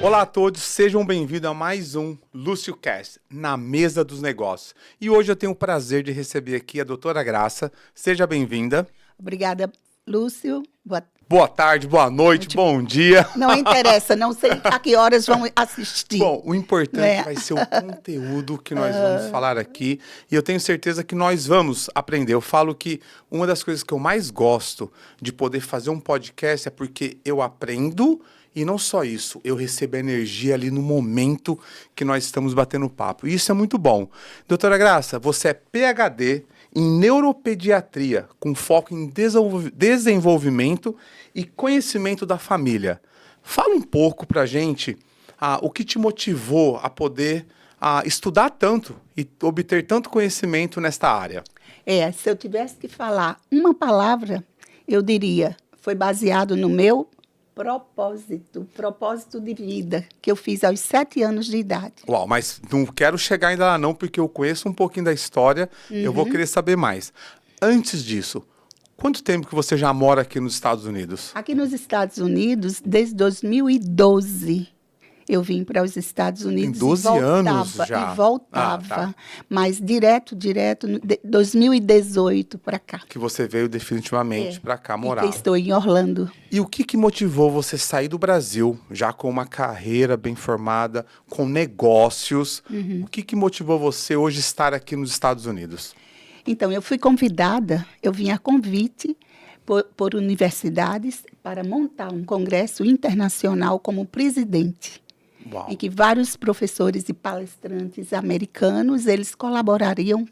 Olá a todos, sejam bem-vindos a mais um LúcioCast, na mesa dos negócios. E hoje eu tenho o prazer de receber aqui a doutora Graça. Seja bem-vinda. Obrigada, Lúcio. Boa tarde, boa noite, bom dia. Não interessa, não sei a que horas vão assistir. Bom, o importante vai ser o conteúdo que nós vamos falar aqui. E eu tenho certeza que nós vamos aprender. Eu falo que uma das coisas que eu mais gosto de poder fazer um podcast é porque eu aprendo. E não só isso, eu recebo energia ali no momento que nós estamos batendo papo. E isso é muito bom. Doutora Graça, você é PhD em neuropediatria, com foco em desenvolvimento e conhecimento da família. Fala um pouco pra gente o que te motivou a poder estudar tanto e obter tanto conhecimento nesta área. Se eu tivesse que falar uma palavra, eu diria, foi baseado no meu propósito de vida, que eu fiz aos 7 anos de idade. Uau, mas não quero chegar ainda lá não, porque eu conheço um pouquinho da história, eu vou querer saber mais. Antes disso, quanto tempo que você já mora aqui nos Estados Unidos? Aqui nos Estados Unidos, desde 2012. Eu vim para os Estados Unidos. Tem 12 anos já. E voltava. Mas direto, 2018 para cá. Que você veio definitivamente para cá morar. E que estou em Orlando. E o que motivou você sair do Brasil, já com uma carreira bem formada, com negócios? O que motivou você hoje estar aqui nos Estados Unidos? Então, eu fui convidada, eu vim a convite por universidades para montar um congresso internacional como presidente. Uau. Em que vários professores e palestrantes americanos, eles colaborariam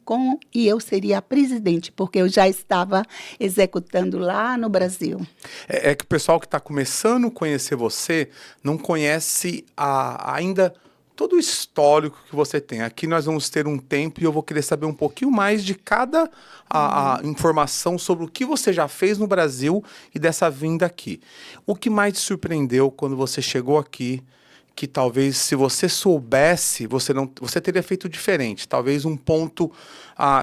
e eu seria a presidente, porque eu já estava executando lá no Brasil. É que o pessoal que está começando a conhecer você não conhece ainda todo o histórico que você tem. Aqui nós vamos ter um tempo e eu vou querer saber um pouquinho mais de cada informação sobre o que você já fez no Brasil e dessa vinda aqui. O que mais te surpreendeu quando você chegou aqui, que talvez se você soubesse, você teria feito diferente? Talvez um ponto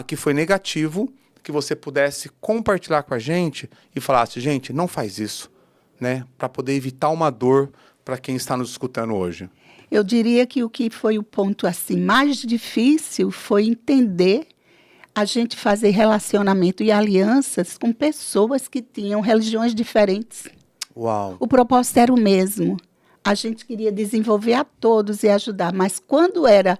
que foi negativo, que você pudesse compartilhar com a gente e falasse, gente, não faz isso, né? Para poder evitar uma dor para quem está nos escutando hoje. Eu diria que o que foi o ponto assim mais difícil foi entender a gente fazer relacionamento e alianças com pessoas que tinham religiões diferentes. Uau. O propósito era o mesmo. A gente queria desenvolver a todos e ajudar, mas quando era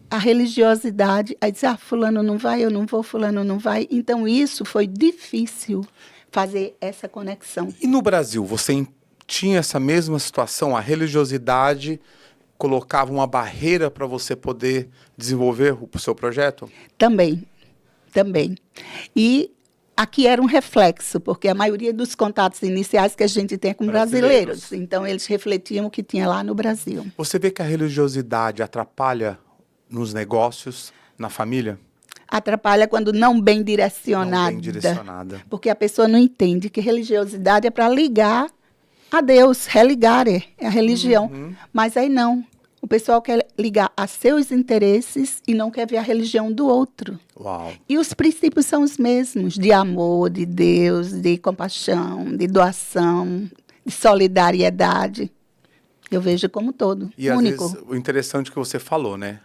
a religiosidade, aí dizia, fulano não vai, eu não vou, fulano não vai. Então, isso foi difícil fazer essa conexão. E no Brasil, você tinha essa mesma situação? A religiosidade colocava uma barreira para você poder desenvolver o seu projeto? Também. E aqui era um reflexo, porque a maioria dos contatos iniciais que a gente tem é com brasileiros. Então, eles refletiam o que tinha lá no Brasil. Você vê que a religiosidade atrapalha nos negócios, na família? Atrapalha quando não bem direcionada. Não bem direcionada. Porque a pessoa não entende que religiosidade é para ligar a Deus, religare, é a religião. Mas aí não. O pessoal quer ligar a seus interesses e não quer ver a religião do outro. Uau. E os princípios são os mesmos, de amor, de Deus, de compaixão, de doação, de solidariedade. Eu vejo como todo, e único. Às vezes, o interessante que você falou, né?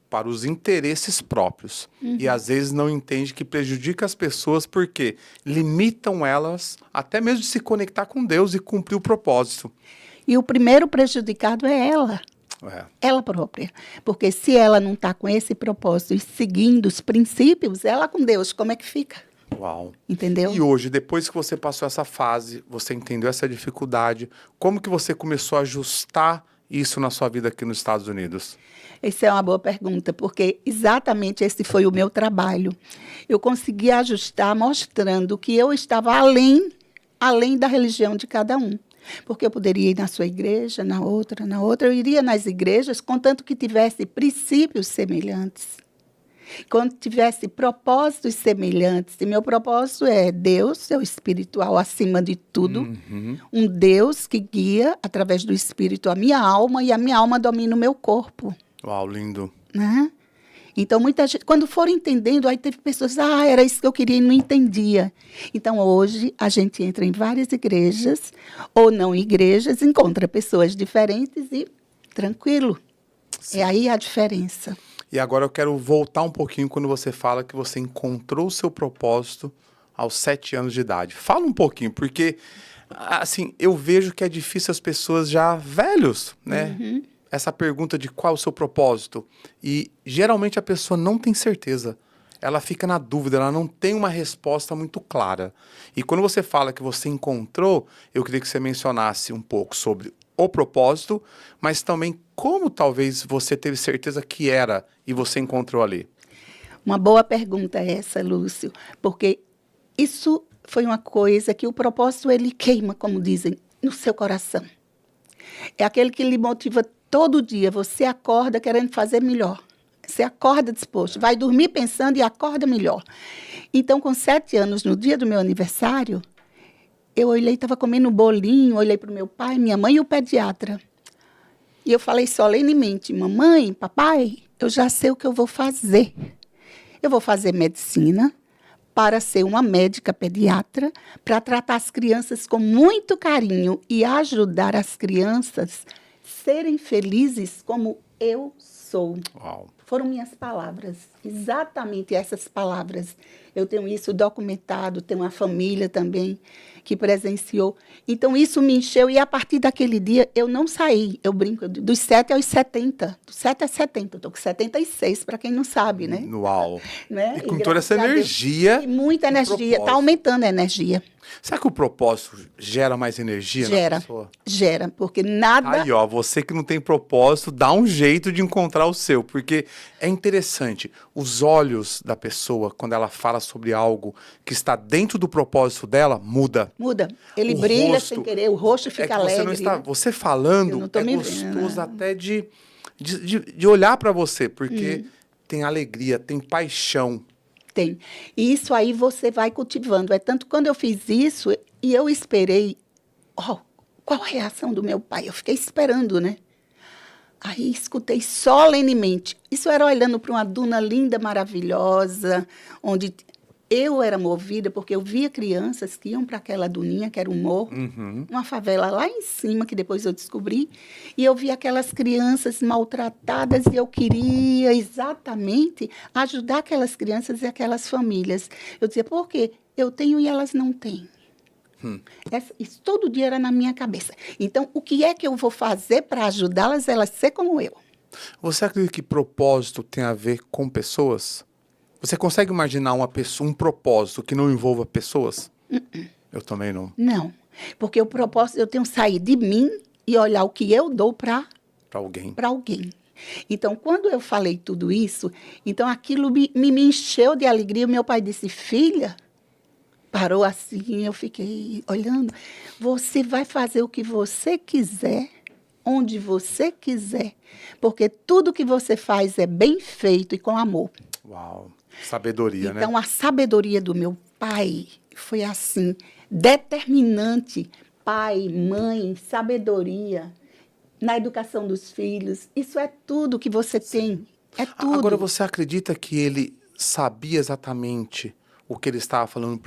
Para os interesses próprios. E às vezes não entende que prejudica as pessoas porque limitam elas até mesmo de se conectar com Deus e cumprir o propósito. E o primeiro prejudicado é ela. Ela própria. Porque se ela não está com esse propósito e seguindo os princípios, ela com Deus, como é que fica? Uau. Entendeu? E hoje, depois que você passou essa fase, você entendeu essa dificuldade, como que você começou a ajustar isso na sua vida aqui nos Estados Unidos? Essa é uma boa pergunta, porque exatamente esse foi o meu trabalho. Eu consegui ajustar mostrando que eu estava além da religião de cada um. Porque eu poderia ir na sua igreja, na outra. Eu iria nas igrejas, contanto que tivesse princípios semelhantes. Quando tivesse propósitos semelhantes. E meu propósito é Deus, é o espiritual acima de tudo. Um Deus que guia, através do espírito, a minha alma, e a minha alma domina o meu corpo. Uau, lindo. Né? Então, muita gente, quando foram entendendo, aí teve pessoas, era isso que eu queria e não entendia. Então, hoje, a gente entra em várias igrejas, ou não igrejas, encontra pessoas diferentes e tranquilo. Sim. É aí a diferença. E agora eu quero voltar um pouquinho quando você fala que você encontrou o seu propósito aos 7 anos de idade. Fala um pouquinho, porque, assim, eu vejo que é difícil as pessoas já velhos, né? Uhum. Essa pergunta de qual é o seu propósito. E geralmente a pessoa não tem certeza. Ela fica na dúvida, ela não tem uma resposta muito clara. E quando você fala que você encontrou, eu queria que você mencionasse um pouco sobre o propósito, mas também como talvez você teve certeza que era e você encontrou ali. Uma boa pergunta essa, Lúcio, porque isso foi uma coisa que o propósito, ele queima, como dizem, no seu coração. É aquele que lhe motiva todo dia. Você acorda querendo fazer melhor. Você acorda disposto. Vai dormir pensando e acorda melhor. Então, com 7 anos, no dia do meu aniversário, eu olhei, estava comendo um bolinho, olhei para o meu pai, minha mãe e o pediatra. E eu falei solenemente, mamãe, papai, eu já sei o que eu vou fazer. Eu vou fazer medicina para ser uma médica pediatra, para tratar as crianças com muito carinho e ajudar as crianças serem felizes como eu sou. Uau. Foram minhas palavras, exatamente essas palavras. Eu tenho isso documentado, tenho uma família também que presenciou. Então, isso me encheu e, a partir daquele dia, eu não saí. Eu brinco, dos 7 aos 70. Dos 7 aos 70. Eu estou com 76, para quem não sabe, né? Uau. Né? E com toda essa energia. E muita energia. Está aumentando a energia. Será que o propósito gera mais energia na pessoa? Gera, porque nada... Aí, ó, você que não tem propósito, dá um jeito de encontrar o seu, porque é interessante, os olhos da pessoa, quando ela fala sobre algo que está dentro do propósito dela, muda. Muda. Ele O brilha rosto, sem querer, o rosto fica que alegre. Você, não está, você falando é gostoso até de olhar para você, porque tem alegria, tem paixão. Tem. E isso aí você vai cultivando. É tanto quando eu fiz isso, e eu esperei, qual a reação do meu pai? Eu fiquei esperando, né? Aí escutei solenemente. Isso era olhando para uma duna linda, maravilhosa, onde eu era movida, porque eu via crianças que iam para aquela duninha, que era um morro, uma favela lá em cima, que depois eu descobri, e eu via aquelas crianças maltratadas e eu queria exatamente ajudar aquelas crianças e aquelas famílias. Eu dizia, por quê? Eu tenho e elas não têm. Isso todo dia era na minha cabeça. Então, o que é que eu vou fazer para ajudá-las, elas ser como eu? Você acredita que propósito tem a ver com pessoas? Você consegue imaginar uma pessoa, um propósito que não envolva pessoas? Eu também não. Não, porque o propósito, eu tenho que sair de mim e olhar o que eu dou para alguém. Para alguém. Então, quando eu falei tudo isso, então aquilo me encheu de alegria. O meu pai disse, filha, parou assim, eu fiquei olhando. Você vai fazer o que você quiser, onde você quiser, porque tudo que você faz é bem feito e com amor. Uau, sabedoria, né? Então, a sabedoria do meu pai foi assim, determinante. Pai, mãe, sabedoria na educação dos filhos. Isso é tudo que você tem. É tudo. Agora, você acredita que ele sabia exatamente o que ele estava falando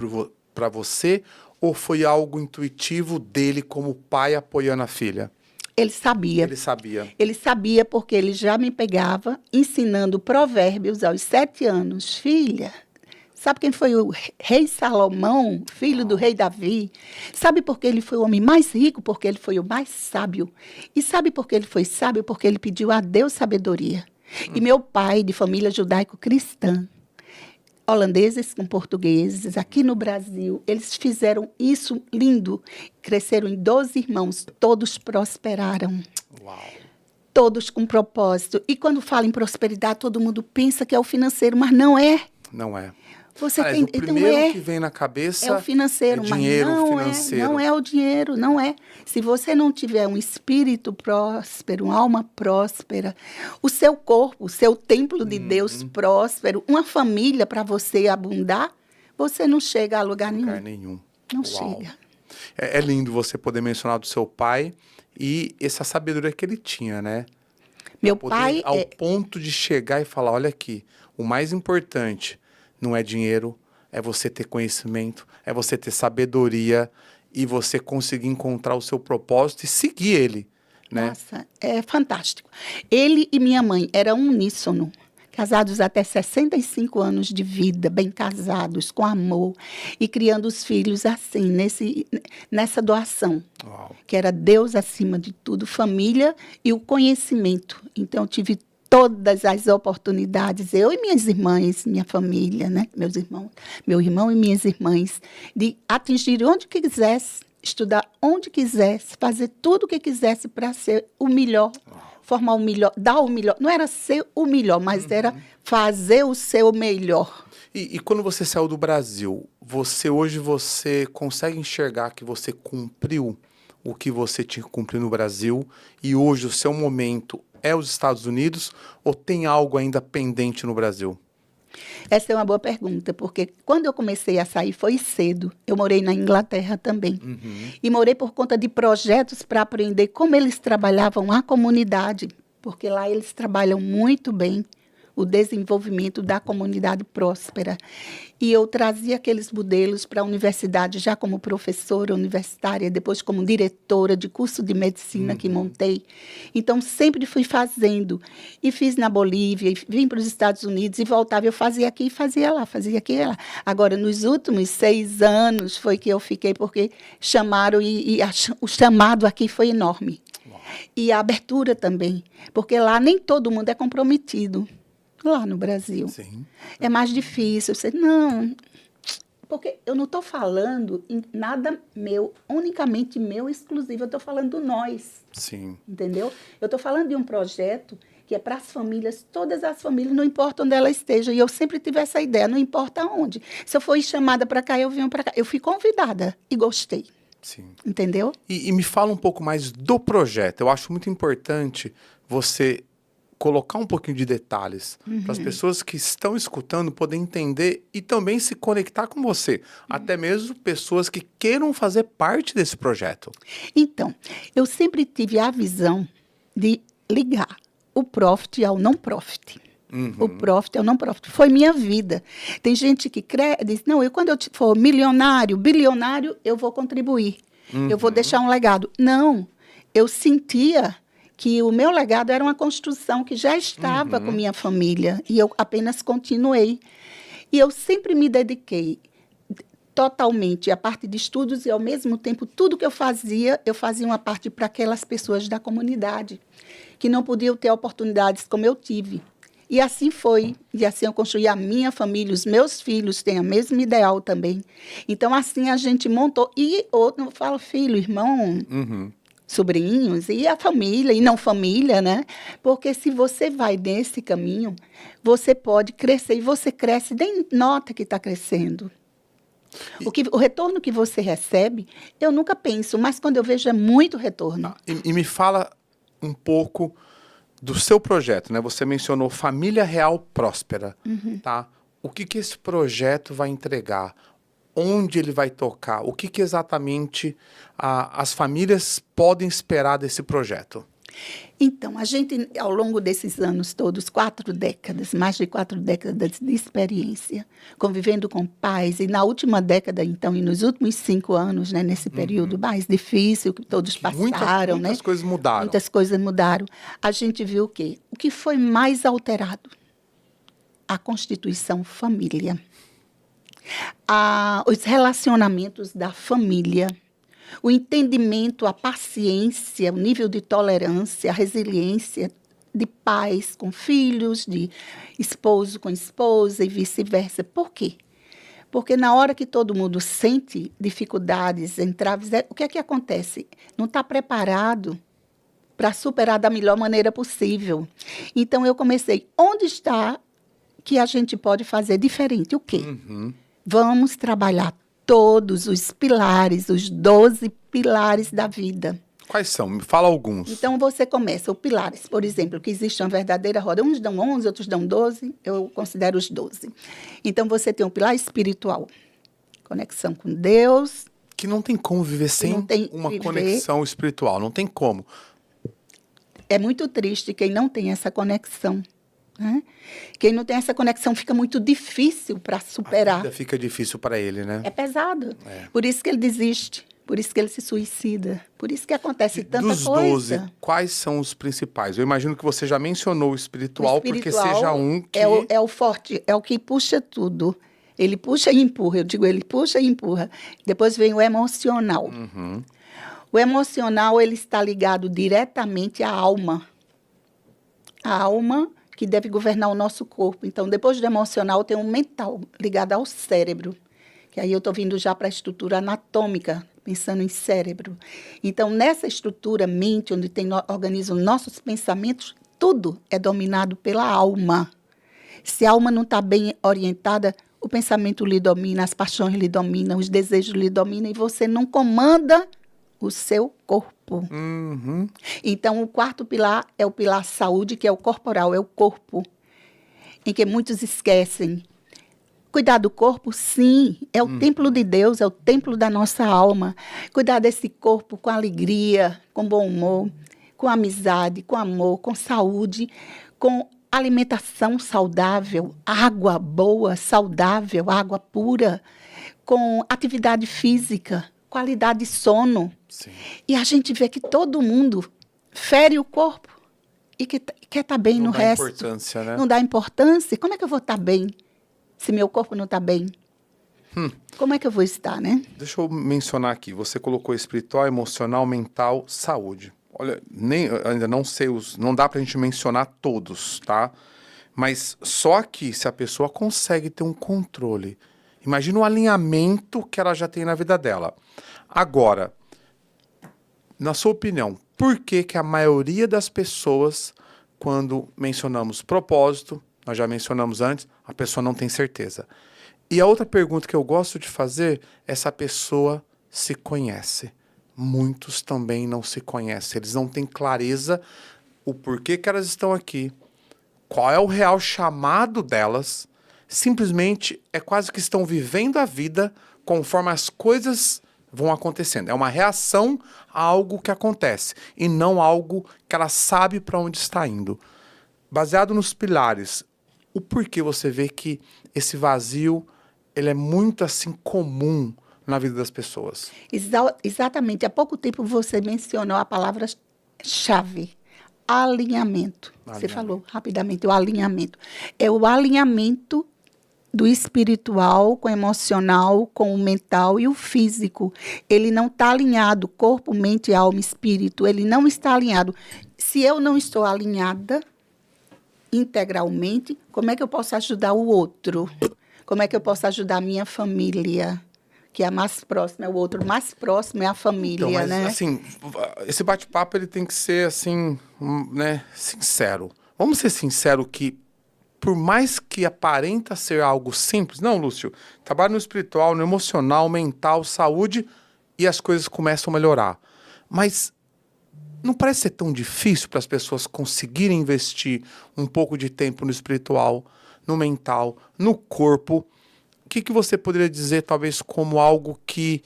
para você? Ou foi algo intuitivo dele como pai apoiando a filha? Ele sabia. Ele sabia. Ele sabia porque ele já me pegava ensinando provérbios aos 7 anos. Filha, sabe quem foi o rei Salomão, filho do rei Davi? Sabe por que ele foi o homem mais rico? Porque ele foi o mais sábio. E sabe por que ele foi sábio? Porque ele pediu a Deus sabedoria. E meu pai, de família judaico-cristã, holandeses com portugueses, aqui no Brasil, eles fizeram isso lindo. Cresceram em 12 irmãos, todos prosperaram. Uau. Todos com propósito. E quando fala em prosperidade, todo mundo pensa que é o financeiro, mas não é. Não é. Você Aliás, tem, o primeiro que vem na cabeça é o financeiro, é dinheiro, mas não financeiro. não é o dinheiro, não é. Se você não tiver um espírito próspero, uma alma próspera, o seu corpo, o seu templo de Deus próspero, uma família para você abundar, você não chega a lugar nenhum. Lugar nenhum. Não Uau. chega. É lindo você poder mencionar do seu pai e essa sabedoria que ele tinha, né? Meu Poder pai ao ponto de chegar e falar, olha aqui, o mais importante não é dinheiro, é você ter conhecimento, é você ter sabedoria e você conseguir encontrar o seu propósito e seguir ele, né? Nossa, é fantástico. Ele e minha mãe eram uníssono, casados até 65 anos de vida, bem casados, com amor, e criando os filhos assim, nessa doação, Uau. que era Deus acima de tudo, família e o conhecimento. Então, eu tive todas as oportunidades, eu e minhas irmãs, minha família, né? Meu irmão e minhas irmãs, de atingir onde quisesse, estudar onde quisesse, fazer tudo o que quisesse para ser o melhor, formar o melhor, dar o melhor. Não era ser o melhor, mas era fazer o seu melhor. E quando você saiu do Brasil, hoje você consegue enxergar que você cumpriu o que você tinha que cumprir no Brasil e hoje o seu momento é os Estados Unidos ou tem algo ainda pendente no Brasil? Essa é uma boa pergunta, porque quando eu comecei a sair foi cedo. Eu morei na Inglaterra também. E morei por conta de projetos para aprender como eles trabalhavam a comunidade, porque lá eles trabalham muito bem o desenvolvimento da comunidade próspera. E eu trazia aqueles modelos para a universidade, já como professora universitária, depois como diretora de curso de medicina que montei. Então, sempre fui fazendo. E fiz na Bolívia, e vim para os Estados Unidos e voltava. Eu fazia aqui e fazia lá, fazia aqui e lá. Agora, nos últimos 6 anos foi que eu fiquei, porque chamaram o chamado aqui foi enorme. E a abertura também, porque lá nem todo mundo é comprometido. Lá no Brasil. Sim. É mais difícil. Você, não, porque eu não estou falando em nada meu, unicamente meu, exclusivo. Eu estou falando do nós. Sim. Entendeu? Eu estou falando de um projeto que é para as famílias, todas as famílias, não importa onde ela esteja. E eu sempre tive essa ideia, não importa onde. Se eu for chamada para cá, eu venho para cá. Eu fui convidada e gostei. Sim. Entendeu? E me fala um pouco mais do projeto. Eu acho muito importante você colocar um pouquinho de detalhes para as pessoas que estão escutando poder entender e também se conectar com você. Até mesmo pessoas que queiram fazer parte desse projeto. Então, eu sempre tive a visão de ligar o profit ao não-profit. O profit ao não-profit. Foi minha vida. Tem gente que diz, não, quando eu for milionário, bilionário, eu vou contribuir. Eu vou deixar um legado. Não, eu sentia que o meu legado era uma construção que já estava com minha família e eu apenas continuei. E eu sempre me dediquei totalmente à parte de estudos e, ao mesmo tempo, tudo que eu fazia uma parte para aquelas pessoas da comunidade que não podiam ter oportunidades como eu tive. E assim foi. E assim eu construí a minha família, os meus filhos têm o mesmo ideal também. Então, assim a gente montou. E outro, eu falo filho, irmão... sobrinhos, e a família, e não família, né? Porque se você vai nesse caminho, você pode crescer, e você cresce, nem nota que está crescendo. O retorno que você recebe, eu nunca penso, mas quando eu vejo é muito retorno. E me fala um pouco do seu projeto, né? Você mencionou Família Real Próspera, tá? O que esse projeto vai entregar? Onde ele vai tocar? O que exatamente as famílias podem esperar desse projeto? Então, a gente, ao longo desses anos todos, 4 décadas, mais de 4 décadas de experiência, convivendo com pais, e na última década, então, e nos últimos 5 anos, né, nesse período mais difícil que todos passaram, muitas né? coisas mudaram. Muitas coisas mudaram. A gente viu o quê? O que foi mais alterado? A constituição família. Os relacionamentos da família, o entendimento, a paciência, o nível de tolerância, a resiliência de pais com filhos, de esposo com esposa e vice-versa. Por quê? Porque na hora que todo mundo sente dificuldades, entraves, o que é que acontece? Não está preparado para superar da melhor maneira possível. Então, eu comecei, onde está que a gente pode fazer diferente? O quê? Vamos trabalhar todos os pilares, os 12 pilares da vida. Quais são? Me fala alguns. Então, você começa, os pilares, por exemplo, que existe uma verdadeira roda. Uns dão 11, outros dão 12, eu considero os 12. Então, você tem um pilar espiritual, conexão com Deus. Que não tem como viver sem uma conexão espiritual, não tem como. É muito triste quem não tem essa conexão. Né? Quem não tem essa conexão fica muito difícil para superar. A vida fica difícil para ele, né? É pesado. Por isso que ele desiste. Por isso que ele se suicida. Por isso que acontece tanta Dos coisa. 12, quais são os principais? Eu imagino que você já mencionou o espiritual, porque seja um que... É o forte, é o que puxa tudo. Ele puxa e empurra. Eu digo, ele puxa e empurra. Depois vem o emocional. Uhum. O emocional, ele está ligado diretamente à alma. A alma que deve governar o nosso corpo. Então, depois do emocional, tem um mental ligado ao cérebro. Que aí eu estou vindo já para a estrutura anatômica, pensando em cérebro. Então, nessa estrutura, mente, onde organizam nossos pensamentos, tudo é dominado pela alma. Se a alma não está bem orientada, o pensamento lhe domina, as paixões lhe dominam, os desejos lhe dominam, e você não comanda o seu corpo. Uhum. Então, o quarto pilar é o pilar saúde, que é o corporal, é o corpo, em que muitos esquecem. Cuidar do corpo, sim, é o templo de Deus, é o templo da nossa alma. Cuidar desse corpo com alegria, com bom humor, com amizade, com amor, com saúde, com alimentação saudável, água boa, saudável, água pura, com atividade física, qualidade de sono. Sim. E a gente vê que todo mundo fere o corpo e que quer estar bem no resto. Não dá importância, né? Não dá importância. Como é que eu vou estar bem se meu corpo não está bem? Como é que eu vou estar, né? Deixa eu mencionar aqui. Você colocou espiritual, emocional, mental, saúde. Olha, ainda não sei não dá pra gente mencionar todos, tá? Mas só que se a pessoa consegue ter um controle, imagina o alinhamento que ela já tem na vida dela. Agora, na sua opinião, por que a maioria das pessoas, quando mencionamos propósito, nós já mencionamos antes, a pessoa não tem certeza? E a outra pergunta que eu gosto de fazer é se a pessoa se conhece. Muitos também não se conhecem, eles não têm clareza o porquê que elas estão aqui, qual é o real chamado delas, simplesmente é quase que estão vivendo a vida conforme as coisas vão acontecendo. É uma reação a algo que acontece e não algo que ela sabe para onde está indo. Baseado nos pilares, o porquê você vê que esse vazio ele é muito assim comum na vida das pessoas? Exatamente. Há pouco tempo você mencionou a palavra-chave, alinhamento. Você falou rapidamente o alinhamento. É o alinhamento do espiritual com o emocional, com o mental e o físico. Ele não está alinhado, corpo, mente, alma, espírito. Ele não está alinhado. Se eu não estou alinhada integralmente, como é que eu posso ajudar o outro? Como é que eu posso ajudar a minha família? Que é a mais próxima, é o outro mais próximo é a família, então, mas, né? assim, esse bate-papo ele tem que ser assim, né, sincero. Vamos ser sinceros que por mais que aparenta ser algo simples, não, Lúcio, trabalho no espiritual, no emocional, mental, saúde, e as coisas começam a melhorar. Mas não parece ser tão difícil para as pessoas conseguirem investir um pouco de tempo no espiritual, no mental, no corpo. O que você poderia dizer, talvez, como algo que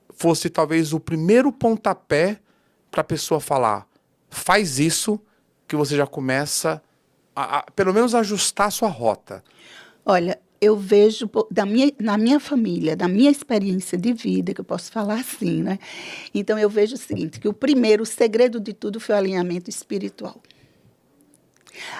fosse, talvez, o primeiro pontapé para a pessoa falar, faz isso, que você já começa a pelo menos, ajustar a sua rota? Olha, eu vejo na minha família, da minha experiência de vida, que eu posso falar assim, né? Então, eu vejo o seguinte, que o segredo de tudo foi o alinhamento espiritual.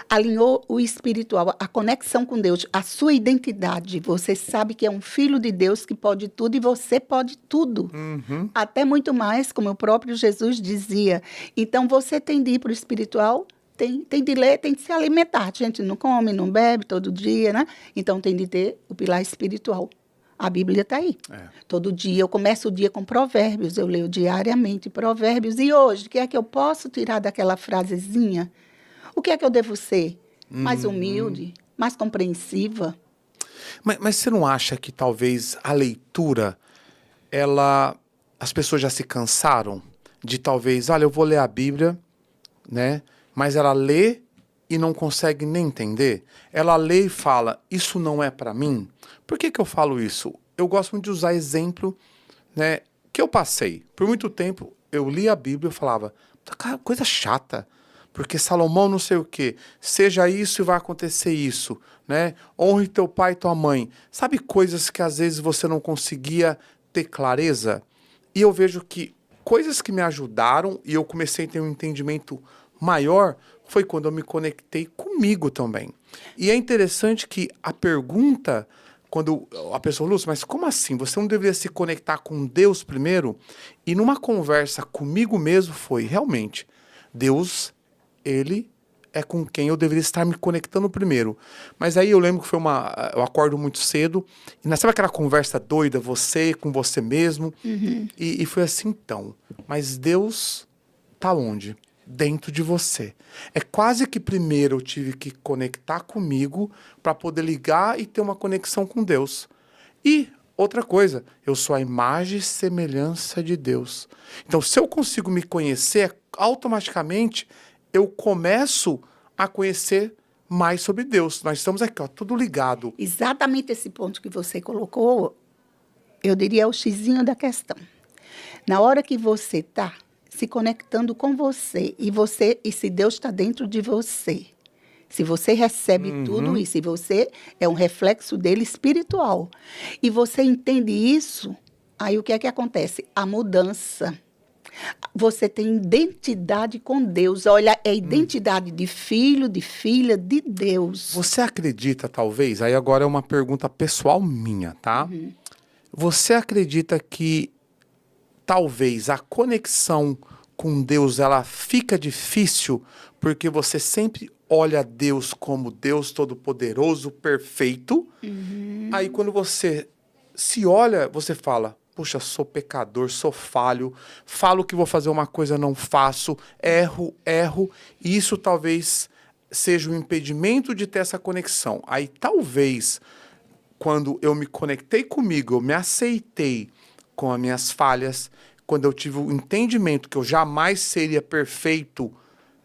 Alinhou o espiritual, a conexão com Deus, a sua identidade. Você sabe que é um filho de Deus que pode tudo e você pode tudo. Uhum. Até muito mais, como o próprio Jesus dizia. Então, você tem de ir para o espiritual, tem de ler, tem de se alimentar. A gente não come, não bebe todo dia, né? Então, tem de ter o pilar espiritual. A Bíblia está aí. Todo dia. Eu começo o dia com provérbios. Eu leio diariamente provérbios. E hoje, o que é que eu posso tirar daquela frasezinha? O que é que eu devo ser? Mais humilde? Mais compreensiva? Mas você não acha que talvez a leitura, as pessoas já se cansaram de talvez, olha, eu vou ler a Bíblia, né? Mas ela lê e não consegue nem entender. Ela lê e fala, isso não é para mim. Por que eu falo isso? Eu gosto muito de usar exemplo, né, que eu passei. Por muito tempo, eu li a Bíblia e falava, cara, coisa chata. porque Salomão não sei o quê, seja isso e vai acontecer isso, né? Honre teu pai e tua mãe. Sabe coisas que às vezes você não conseguia ter clareza? E eu vejo que coisas que me ajudaram e eu comecei a ter um entendimento maior foi quando eu me conectei comigo também. E é interessante que a pergunta, quando a pessoa, Lúcio, mas como assim? Você não deveria se conectar com Deus primeiro? E numa conversa comigo mesmo foi, realmente, Deus, ele é com quem eu deveria estar me conectando primeiro. Mas aí eu lembro que eu acordo muito cedo, e sabe aquela conversa doida, você com você mesmo? E foi assim, então, mas Deus tá onde? Dentro de você. É quase que primeiro eu tive que conectar comigo para poder ligar e ter uma conexão com Deus. E outra coisa, eu sou a imagem e semelhança de Deus. Então, se eu consigo me conhecer, automaticamente eu começo a conhecer mais sobre Deus. Nós estamos aqui, ó, tudo ligado. Exatamente esse ponto que você colocou, eu diria o xizinho da questão. Na hora que você está se conectando com você, e se Deus está dentro de você, se você recebe tudo isso, e você é um reflexo dele espiritual, e você entende isso, aí o que é que acontece? A mudança. Você tem identidade com Deus. Olha, é identidade de filho, de filha, de Deus. Você acredita, talvez, aí agora é uma pergunta pessoal minha, tá? Você acredita que talvez a conexão com Deus, ela fica difícil porque você sempre olha Deus como Deus Todo-Poderoso, perfeito. Aí quando você se olha, você fala, puxa, sou pecador, sou falho, falo que vou fazer uma coisa, não faço, erro, e isso talvez seja um impedimento de ter essa conexão. Aí talvez, quando eu me conectei comigo, eu me aceitei com as minhas falhas, quando eu tive o entendimento que eu jamais seria perfeito,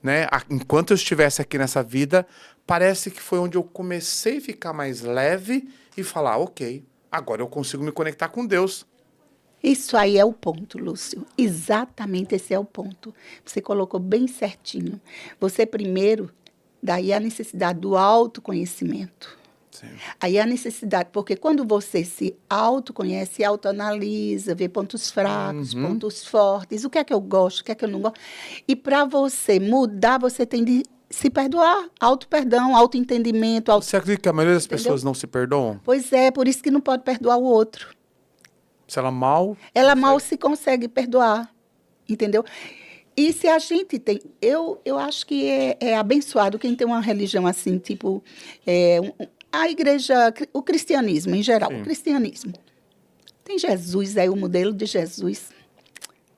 né, enquanto eu estivesse aqui nessa vida, parece que foi onde eu comecei a ficar mais leve e falar, ok, agora eu consigo me conectar com Deus. Isso aí é o ponto, Lúcio. Exatamente esse é o ponto. Você colocou bem certinho. Você primeiro, daí a necessidade do autoconhecimento. Sim. Aí a necessidade, porque quando você se autoconhece, autoanalisa, vê pontos fracos, pontos fortes, o que é que eu gosto, o que é que eu não gosto. E para você mudar, você tem de se perdoar. Auto-perdão, auto-entendimento. Você acredita que a maioria das pessoas não se perdoam? Pois é, por isso que não pode perdoar o outro. Se ela mal... Ela mal se consegue perdoar, entendeu? E se a gente tem... Eu acho que é abençoado quem tem uma religião assim, tipo... a igreja, o cristianismo em geral, Sim. o cristianismo. Tem Jesus aí, o modelo de Jesus,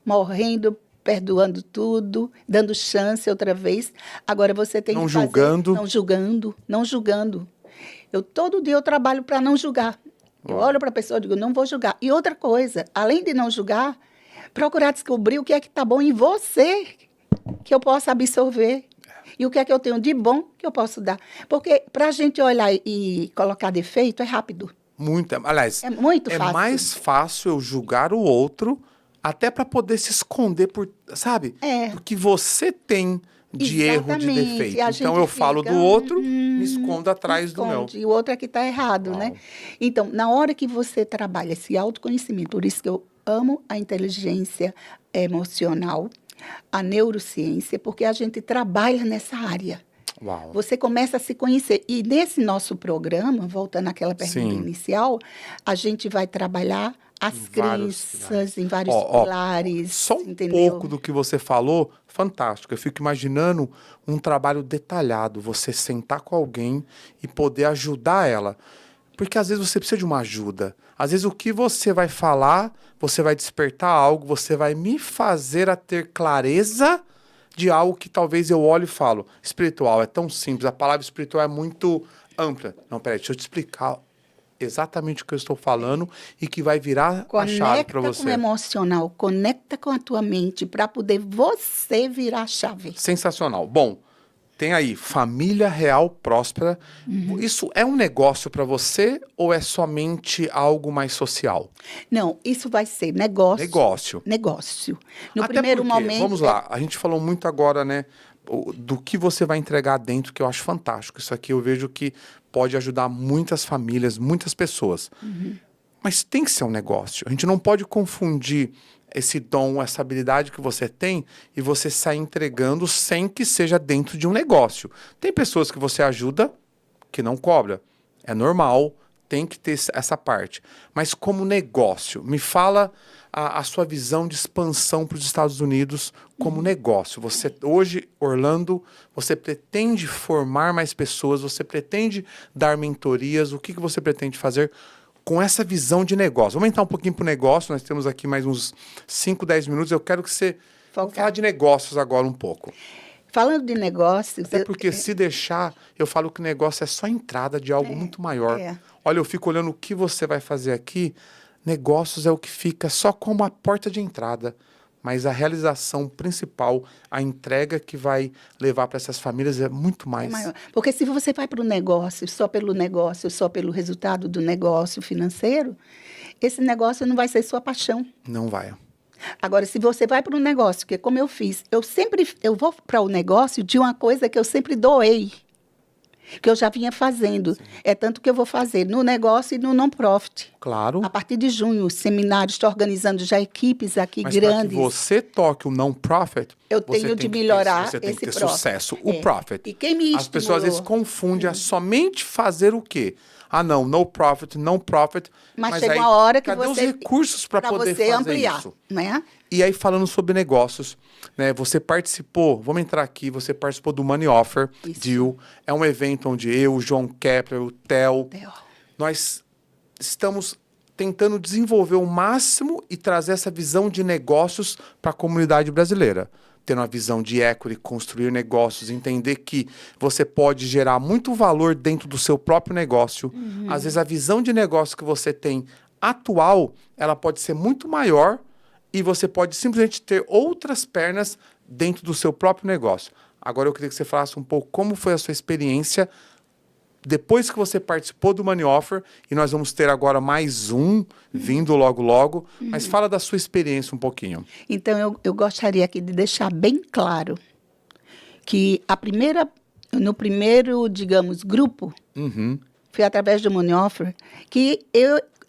morrendo, perdoando tudo, dando chance outra vez. Agora você tem não que fazer... julgando. Não julgando. Todo dia eu trabalho para não julgar. Eu olho para a pessoa e digo, não vou julgar. E outra coisa, além de não julgar, procurar descobrir o que é que está bom em você, que eu possa absorver. E o que é que eu tenho de bom que eu posso dar. Porque para a gente olhar e colocar defeito é rápido. Aliás, é muito fácil. É mais fácil eu julgar o outro, até para poder se esconder por, sabe? Porque você tem de erro, de defeito. Então eu falo do outro, me escondo atrás do meu. E o outro é que está errado, né? Então, na hora que você trabalha esse autoconhecimento, por isso que eu amo a inteligência emocional, a neurociência, porque a gente trabalha nessa área. Uau. Você começa a se conhecer. E nesse nosso programa, voltando àquela pergunta inicial, a gente vai trabalhar as crenças em vários pilares. Só um pouco do que você falou, fantástico. Eu fico imaginando um trabalho detalhado, você sentar com alguém e poder ajudar ela. Porque às vezes você precisa de uma ajuda. Às vezes o que você vai falar, você vai despertar algo, você vai me fazer a ter clareza de algo que talvez eu olhe e falo. Espiritual é tão simples, a palavra espiritual é muito ampla. Não, peraí, deixa eu te explicar exatamente o que eu estou falando e que vai virar a chave para você. Conecta com o emocional, conecta com a tua mente para poder você virar a chave. Sensacional. Bom, tem aí, família real próspera. Isso é um negócio para você ou é somente algo mais social? Não, isso vai ser negócio. Negócio. Negócio. No Até primeiro porque, momento... vamos lá, a gente falou muito agora, né? do que você vai entregar dentro, que eu acho fantástico. Isso aqui eu vejo que pode ajudar muitas famílias, muitas pessoas. Mas tem que ser um negócio. A gente não pode confundir esse dom, essa habilidade que você tem e você sair entregando sem que seja dentro de um negócio. Tem pessoas que você ajuda que não cobra. É normal, tem que ter essa parte. Mas como negócio, me fala a sua visão de expansão para os Estados Unidos como negócio. Você hoje, Orlando, você pretende formar mais pessoas, você pretende dar mentorias, o que você pretende fazer com essa visão de negócio? Vamos entrar um pouquinho para o negócio, nós temos aqui mais uns 5, 10 minutos, eu quero que você fale de negócios agora um pouco. Falando de negócios... Até porque se deixar, eu falo que negócio é só entrada de algo muito maior. Olha, eu fico olhando o que você vai fazer aqui, negócios é o que fica só como a porta de entrada, mas a realização principal, a entrega que vai levar para essas famílias é muito mais. Porque se você vai para o negócio, só pelo resultado do negócio financeiro, esse negócio não vai ser sua paixão. Não vai. Agora, se você vai para um negócio, que é como eu fiz, eu vou para o negócio de uma coisa que eu sempre doei, que eu já vinha fazendo. Sim. É tanto que eu vou fazer no negócio e no non-profit. Claro. A partir de junho, os seminários, estou organizando já equipes aqui mas grandes. Mas para que você toque o non-profit, eu tenho de melhorar esse você tem que ter profit. Sucesso. O profit. E quem me As pessoas às vezes confundem a somente fazer o quê? Ah, não, no profit, non-profit. Mas chega uma hora que cadê você... os recursos para poder fazer ampliar, isso? Né? E aí, falando sobre negócios, né, você participou, vamos entrar aqui, você participou do Money Offer Deal. É um evento onde eu, o João Kepler, o Theo, nós estamos tentando desenvolver o máximo e trazer essa visão de negócios para a comunidade brasileira. Tendo uma visão de equity, construir negócios, entender que você pode gerar muito valor dentro do seu próprio negócio. Às vezes, a visão de negócio que você tem atual, ela pode ser muito maior e você pode simplesmente ter outras pernas dentro do seu próprio negócio. Agora, eu queria que você falasse um pouco como foi a sua experiência depois que você participou do Money Offer, e nós vamos ter agora mais um vindo logo, logo. Mas fala da sua experiência um pouquinho. Então, eu gostaria aqui de deixar bem claro que no primeiro, digamos, grupo, foi através do Money Offer, que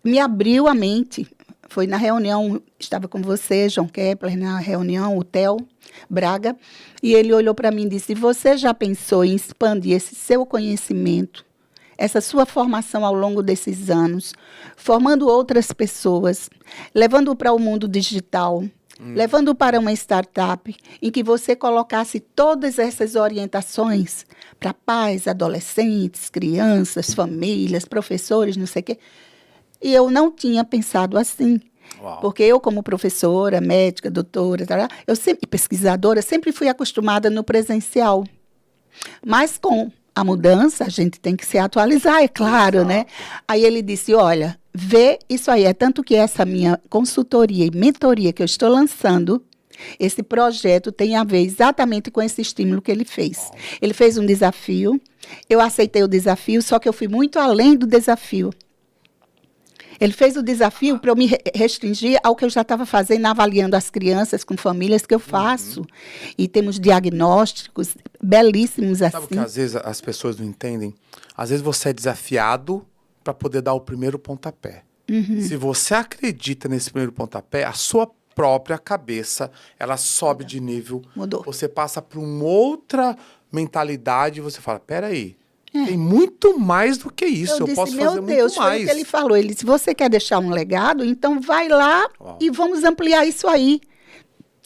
me abriu a mente. Foi na reunião, estava com você, João Kepler, na reunião, o Theo Braga, e ele olhou para mim e disse: você já pensou em expandir esse seu conhecimento, essa sua formação ao longo desses anos, formando outras pessoas, levando para o mundo digital, levando para uma startup, em que você colocasse todas essas orientações para pais, adolescentes, crianças, famílias, professores, não sei o quê? E eu não tinha pensado assim. Uau. Porque eu, como professora, médica, doutora, pesquisadora, sempre fui acostumada no presencial. Mas com a mudança, a gente tem que se atualizar, é claro, né? Aí ele disse, olha, vê isso aí. É tanto que essa minha consultoria e mentoria que eu estou lançando, esse projeto tem a ver exatamente com esse estímulo que ele fez. Ele fez um desafio, eu aceitei o desafio, só que eu fui muito além do desafio. Ele fez o desafio para eu me restringir ao que eu já estava fazendo, avaliando as crianças com famílias que eu faço. E temos diagnósticos belíssimos assim. Sabe o que às vezes as pessoas não entendem? Às vezes você é desafiado para poder dar o primeiro pontapé. Se você acredita nesse primeiro pontapé, a sua própria cabeça, ela sobe de nível. Mudou. Você passa para uma outra mentalidade e você fala, peraí. Tem muito mais do que isso. Eu disse, posso fazer meu Deus, muito mais. foi o que ele falou. Ele disse, você quer deixar um legado? Então vai lá e vamos ampliar isso aí.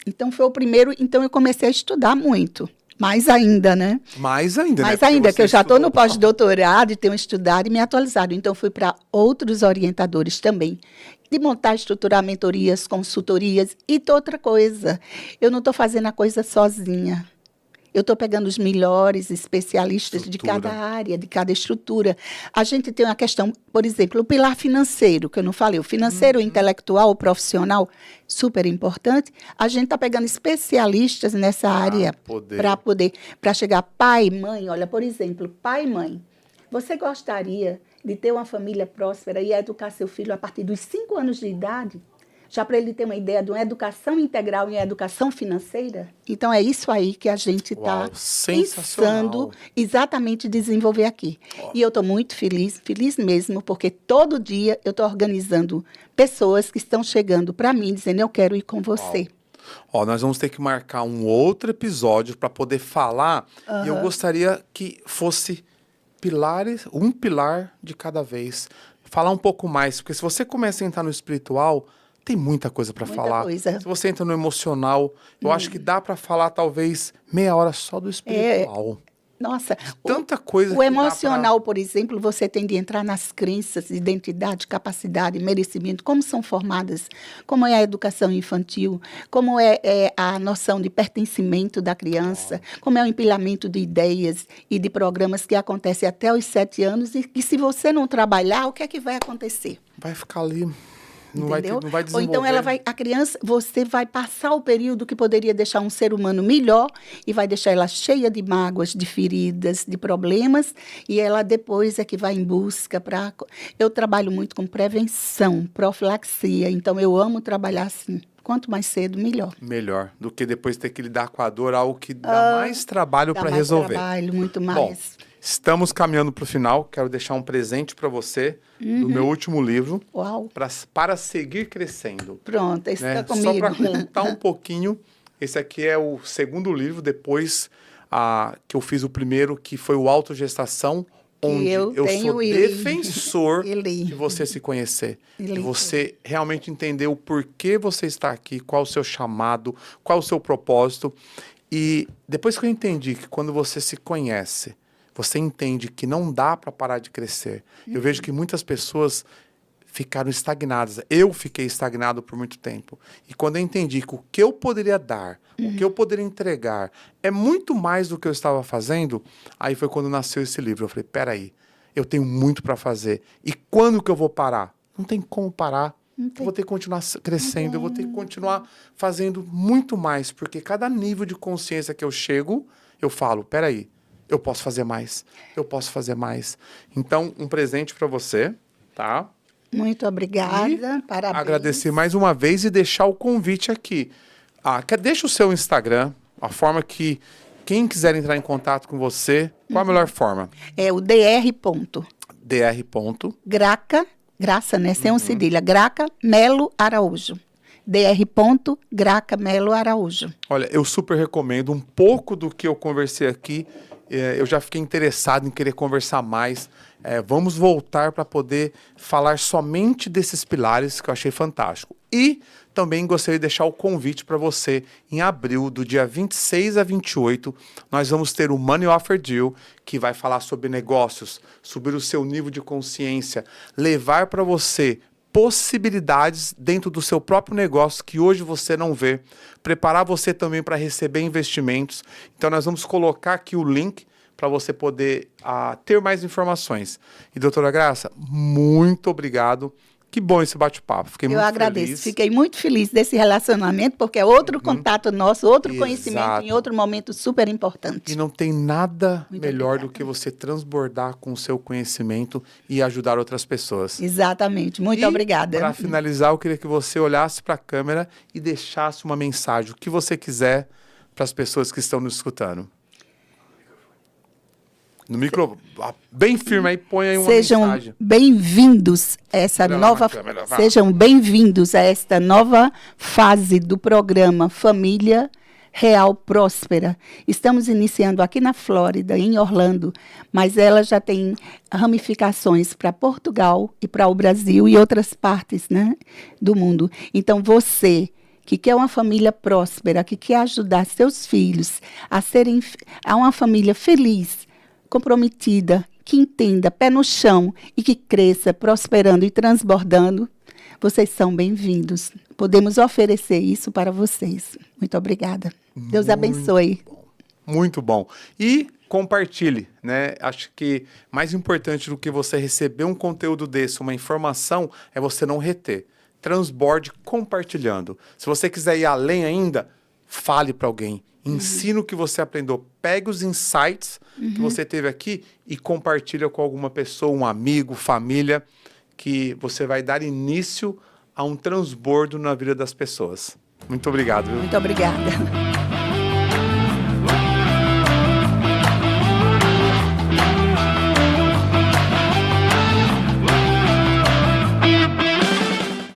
Então foi o primeiro. Então eu comecei a estudar muito. Mais ainda, né? Mais ainda, né? Mais ainda, que eu já estou no pós-doutorado e tenho estudado e me atualizado. Então fui para outros orientadores também. De montar, estruturar mentorias, consultorias e outra coisa. Eu não estou fazendo a coisa sozinha. Eu estou pegando os melhores especialistas de cada área, de cada estrutura. A gente tem uma questão, por exemplo, o pilar financeiro, que eu não falei, o financeiro, o intelectual, o profissional, super importante. A gente está pegando especialistas nessa área para chegar pai, mãe. Olha, por exemplo, pai e mãe. Você gostaria de ter uma família próspera e educar seu filho a partir dos 5 anos de idade? já para ele ter uma ideia de uma educação integral e educação financeira. Então, é isso aí que a gente está pensando exatamente desenvolver aqui. E eu estou muito feliz mesmo, porque todo dia eu estou organizando pessoas que estão chegando para mim, dizendo, eu quero ir com você. Nós vamos ter que marcar um outro episódio para poder falar, e eu gostaria que fosse um pilar de cada vez. Falar um pouco mais, porque se você começa a entrar no espiritual, tem muita coisa para falar. Se você entra no emocional, eu acho que dá para falar talvez meia hora só do espiritual. Nossa, tanta coisa. O emocional, por exemplo, você tem de entrar nas crenças, identidade, capacidade, merecimento, como são formadas, como é a educação infantil, como é a noção de pertencimento da criança, como é o empilhamento de ideias e de programas que acontecem até os 7 anos e que se você não trabalhar, o que é que vai acontecer? Vai ficar ali. Não vai desenvolver. Ou então a criança, você vai passar o período que poderia deixar um ser humano melhor e vai deixar ela cheia de mágoas, de feridas, de problemas, e ela depois é que vai em busca para... Eu trabalho muito com prevenção, profilaxia, então eu amo trabalhar assim. Quanto mais cedo, melhor. Melhor do que depois ter que lidar com a dor, algo que dá mais trabalho para resolver. Trabalho, muito mais. Bom, estamos caminhando para o final. Quero deixar um presente para você do meu último livro. Uau. Para seguir crescendo. Pronto, esse está comigo. Só para contar um pouquinho, esse aqui é o segundo livro, depois que eu fiz o primeiro, que foi o Autogestação, onde eu sou defensor de você se conhecer. De você realmente entender o porquê você está aqui, qual o seu chamado, qual o seu propósito. E depois que eu entendi que quando você se conhece, você entende que não dá para parar de crescer. Eu vejo que muitas pessoas ficaram estagnadas. Eu fiquei estagnado por muito tempo. E quando eu entendi que o que eu poderia dar, o que eu poderia entregar, é muito mais do que eu estava fazendo, aí foi quando nasceu esse livro. Eu falei, peraí, eu tenho muito para fazer. E quando que eu vou parar? Não tem como parar. Eu vou ter que continuar crescendo, eu vou ter que continuar fazendo muito mais, porque cada nível de consciência que eu chego, eu falo, peraí, eu posso fazer mais, eu posso fazer mais. Então, um presente para você, tá? Muito obrigada, parabéns. Agradecer mais uma vez e deixar o convite aqui. Deixa o seu Instagram, a forma que quem quiser entrar em contato com você, qual a melhor forma? É o dr. Graça, né? Sem um cedilha. Graca Melo Araújo. dr. Graca Melo Araújo. Olha, eu super recomendo. Um pouco do que eu conversei aqui, eu já fiquei interessado em querer conversar mais. Vamos voltar para poder falar somente desses pilares que eu achei fantástico. E também gostaria de deixar o convite para você. Em abril, do dia 26 a 28, nós vamos ter o Money Offer Deal, que vai falar sobre negócios, subir o seu nível de consciência, levar para você possibilidades dentro do seu próprio negócio que hoje você não vê, preparar você também para receber investimentos. Então, nós vamos colocar aqui o link para você poder ter mais informações. E, doutora Graça, muito obrigado. Que bom esse bate-papo. Fiquei muito feliz. Eu agradeço. Fiquei muito feliz desse relacionamento, porque é outro contato nosso, outro conhecimento em outro momento super importante. E não tem nada melhor do que você transbordar com o seu conhecimento e ajudar outras pessoas. Exatamente. Muito obrigada. Para finalizar, eu queria que você olhasse para a câmera e deixasse uma mensagem, o que você quiser, para as pessoas que estão nos escutando. No micro, bem firme aí, põe aí uma mensagem. Sejam bem-vindos a esta nova fase do programa Família Real Próspera. Estamos iniciando aqui na Flórida, em Orlando, mas ela já tem ramificações para Portugal e para o Brasil e outras partes, né, do mundo. Então, você que quer uma família próspera, que quer ajudar seus filhos a uma família feliz, comprometida, que entenda, pé no chão e que cresça, prosperando e transbordando, vocês são bem-vindos. Podemos oferecer isso para vocês. Muito obrigada. Deus abençoe. Muito bom. E compartilhe, né? Acho que mais importante do que você receber um conteúdo desse, uma informação, é você não reter. Transborde compartilhando. Se você quiser ir além ainda, fale para alguém. Ensina o que você aprendeu. Pegue os insights que você teve aqui e compartilha com alguma pessoa, um amigo, família, que você vai dar início a um transbordo na vida das pessoas. Muito obrigado. Viu? Muito obrigada.